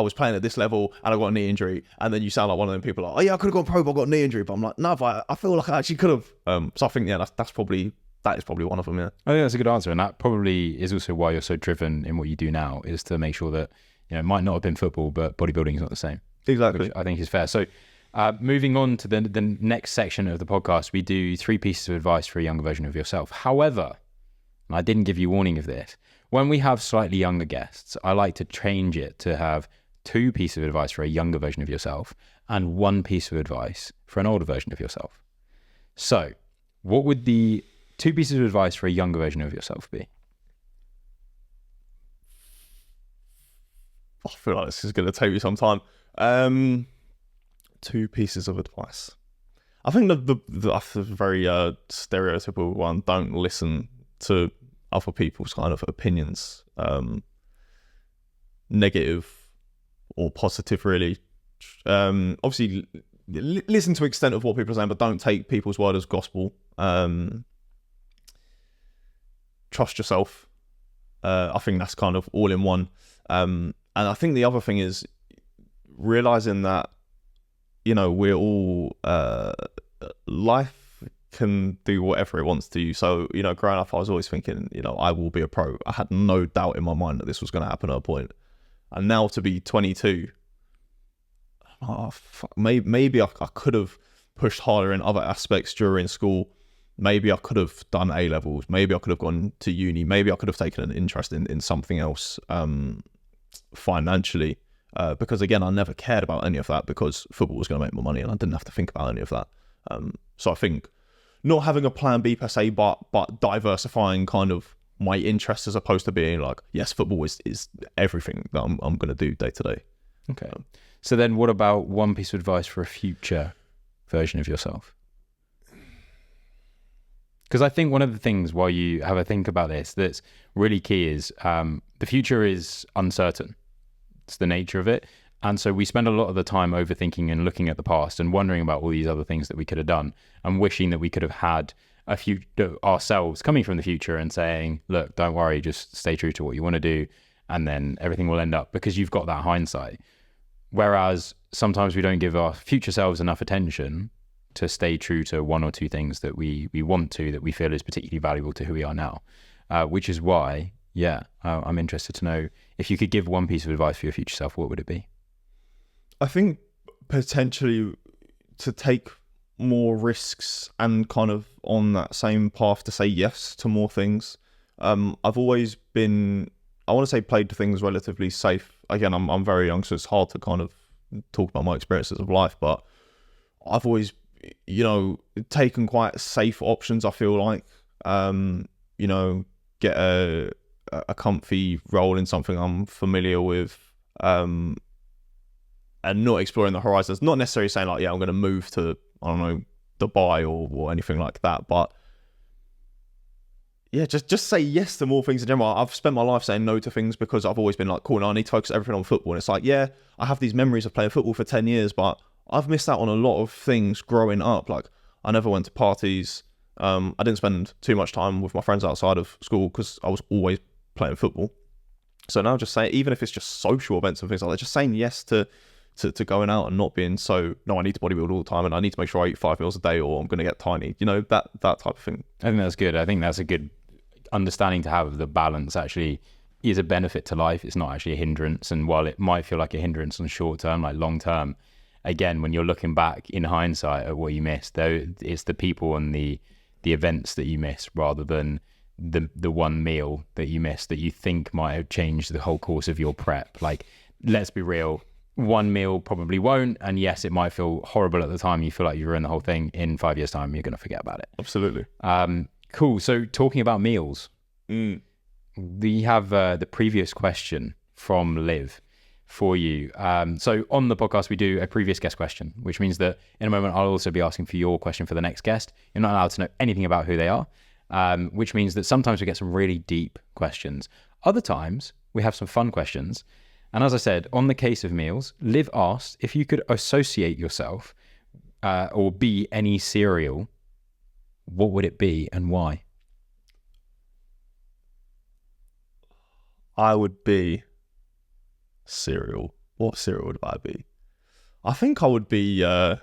was playing at this level and I got a knee injury, and then you sound like one of them people like, oh yeah, I could have gone pro but I got a knee injury, but I'm like, no, but I feel like I actually could have. So I think, yeah, that is probably one of them. Yeah, I think that's a good answer, and that probably is also why you're so driven in what you do now, is to make sure that it might not have been football, but bodybuilding is not the same. Exactly, which I think is fair. So moving on to the next section of the podcast, we do 3 pieces of advice for a younger version of yourself. However, and I didn't give you warning of this, when we have slightly younger guests, I like to change it to have 2 pieces of advice for a younger version of yourself and 1 piece of advice for an older version of yourself. So what would the 2 pieces of advice for a younger version of yourself would be? I feel like this is going to take me some time. 2 pieces of advice. I think the very stereotypical one, don't listen to other people's kind of opinions, negative or positive, really. Obviously, listen to the extent of what people are saying, but don't take people's word as gospel. Trust yourself. I think that's kind of all in one. And I think the other thing is realizing that, we're all, life can do whatever it wants to you. So, growing up, I was always thinking, I will be a pro. I had no doubt in my mind that this was going to happen at a point. And now to be 22, maybe I could have pushed harder in other aspects during school. Maybe I could have done A levels. Maybe I could have gone to uni. Maybe I could have taken an interest in something else financially. Because again, I never cared about any of that because football was going to make more money and I didn't have to think about any of that. So I think not having a plan B per se, but diversifying kind of my interests as opposed to being like, yes, football is everything that I'm going to do day to day. Okay. So then what about one piece of advice for a future version of yourself? Because I think one of the things while you have a think about this that's really key is the future is uncertain. It's the nature of it. And so we spend a lot of the time overthinking and looking at the past and wondering about all these other things that we could have done and wishing that we could have had a few ourselves coming from the future and saying, look, don't worry, just stay true to what you want to do. And then everything will end up because you've got that hindsight. Whereas sometimes we don't give our future selves enough attention to stay true to 1 or 2 things that we want to, that we feel is particularly valuable to who we are now, which is why, I'm interested to know if you could give one piece of advice for your future self, what would it be? I think potentially to take more risks and kind of on that same path to say yes to more things. I've always been, I want to say played things relatively safe. Again, I'm very young, so it's hard to kind of talk about my experiences of life, but I've always, taken quite safe options, I feel like. Get a comfy role in something I'm familiar with, and not exploring the horizons. Not necessarily saying like, I'm going to move to, I don't know, Dubai or anything like that, but just say yes to more things in general. I've spent my life saying no to things because I've always been like, cool, now I need to focus everything on football. And it's like, I have these memories of playing football for 10 years, but I've missed out on a lot of things growing up. Like, I never went to parties. I didn't spend too much time with my friends outside of school because I was always playing football. So now just saying, even if it's just social events and things like that, just saying yes to going out and not being no, I need to bodybuild all the time and I need to make sure I eat 5 meals a day or I'm going to get tiny, that type of thing. I think that's good. I think that's a good understanding to have. The balance actually is a benefit to life. It's not actually a hindrance. And while it might feel like a hindrance on short term, like long term, again, when you're looking back in hindsight at what you missed, though, it's the people and the events that you miss rather than the one meal that you missed that you think might have changed the whole course of your prep. Like, let's be real, one meal probably won't, and yes, it might feel horrible at the time. You feel like you ruined the whole thing. In 5 years time, you're going to forget about it. Absolutely. Cool. So talking about meals, we have the previous question from Liv for you. So on the podcast, we do a previous guest question, which means that in a moment, I'll also be asking for your question for the next guest. You're not allowed to know anything about who they are, which means that sometimes we get some really deep questions. Other times we have some fun questions. And as I said, on the case of meals, Liv asked if you could associate yourself or be any cereal, what would it be and why? I would be cereal. What cereal would I be? I think I would be, this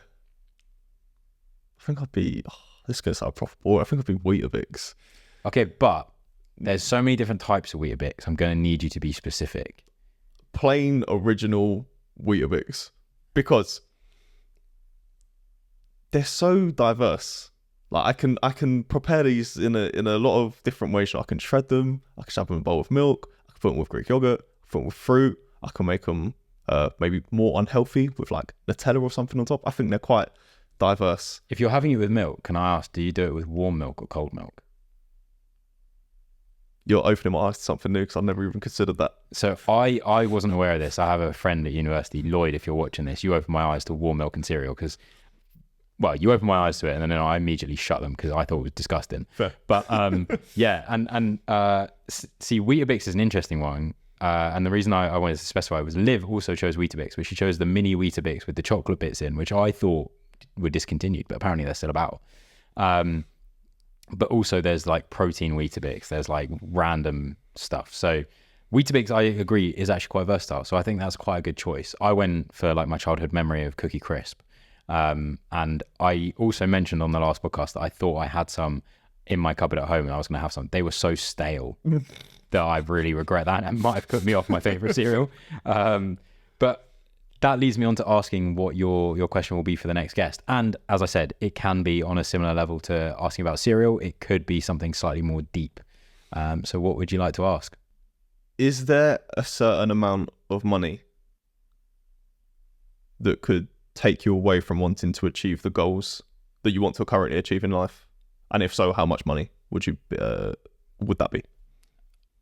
is going to sound proper boring. I think I'd be Weetabix. Okay, but there's so many different types of Weetabix. I'm going to need you to be specific. Plain original Weetabix, because they're so diverse. Like I can prepare these in a lot of different ways. So I can shred them. I can shove them in a bowl of milk. I can put them with Greek yogurt. I can put them with fruit. I can make them maybe more unhealthy with like Nutella or something on top. I think they're quite diverse. If you're having it with milk, can I ask, do you do it with warm milk or cold milk? You're opening my eyes to something new because I've never even considered that. So I wasn't aware of this. I have a friend at university, Lloyd, if you're watching this, you opened my eyes to warm milk and cereal because, well, you opened my eyes to it and then I immediately shut them because I thought it was disgusting. Fair. But yeah, see, Weetabix is an interesting one. And the reason I wanted to specify was Liv also chose Weetabix, but she chose the mini Weetabix with the chocolate bits in, which I thought were discontinued, but apparently they're still about. But also there's like protein Weetabix, there's like random stuff. So Weetabix, I agree, is actually quite versatile. So I think that's quite a good choice. I went for like my childhood memory of Cookie Crisp. And I also mentioned on the last podcast that I thought I had some in my cupboard at home and I was going to have some. They were so stale that I really regret that. And it might have put me off my favorite cereal. But that leads me on to asking what your question will be for the next guest. And as I said, it can be on a similar level to asking about cereal. It could be something slightly more deep. So what would you like to ask? Is there a certain amount of money that could take you away from wanting to achieve the goals that you want to currently achieve in life? And if so, how much money would that be?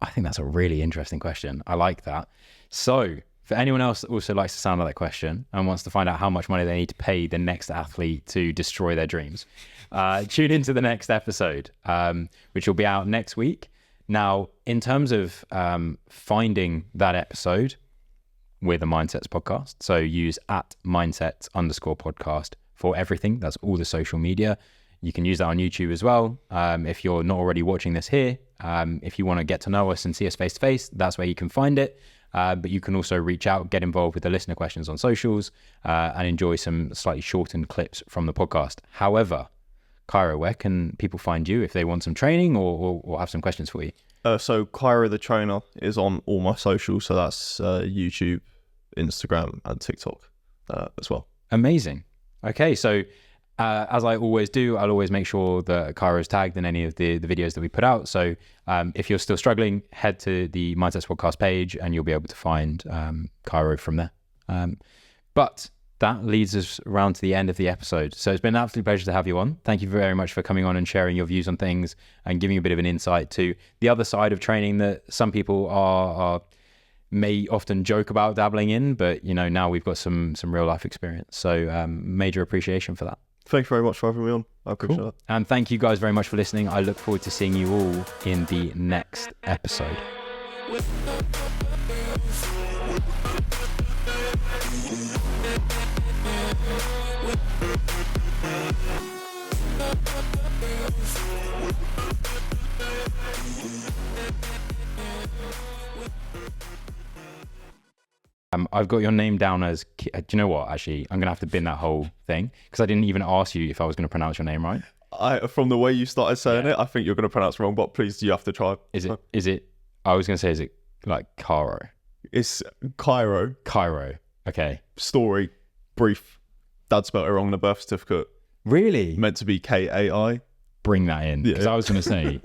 I think that's a really interesting question. I like that. So for anyone else that also likes the sound of that question and wants to find out how much money they need to pay the next athlete to destroy their dreams, tune into the next episode, which will be out next week. Now, in terms of finding that episode, we're the Mindsets podcast. So use @mindsets_podcast for everything. That's all the social media. You can use that on YouTube as well. If you're not already watching this here, if you want to get to know us and see us face to face, that's where you can find it. But you can also reach out, get involved with the listener questions on socials, and enjoy some slightly shortened clips from the podcast. However, Kiaro, where can people find you if they want some training or have some questions for you? So Kiaro the trainer is on all my socials. So that's YouTube, Instagram, and TikTok as well. Amazing. Okay, so as I always do, I'll always make sure that Kiaro is tagged in any of the videos that we put out. So if you're still struggling, head to the Mindsets Podcast page and you'll be able to find Kiaro from there. But that leads us around to the end of the episode. So it's been an absolute pleasure to have you on. Thank you very much for coming on and sharing your views on things and giving a bit of an insight to the other side of training that some people may often joke about dabbling in, but now we've got some real life experience. So major appreciation for that. Thank you very much for having me on. I appreciate that. And thank you guys very much for listening. I look forward to seeing you all in the next episode. I've got your name down as, do you know what, actually, I'm going to have to bin that whole thing because I didn't even ask you if I was going to pronounce your name right. From the way you started saying it, I think you're going to pronounce it wrong, but please, you have to try. Is it, I was going to say, is it like Kiaro? It's Kiaro. Kiaro. Okay. Story, brief. Dad spelled it wrong on the birth certificate. Really? Meant to be Kai. Bring that in, because I was going to say,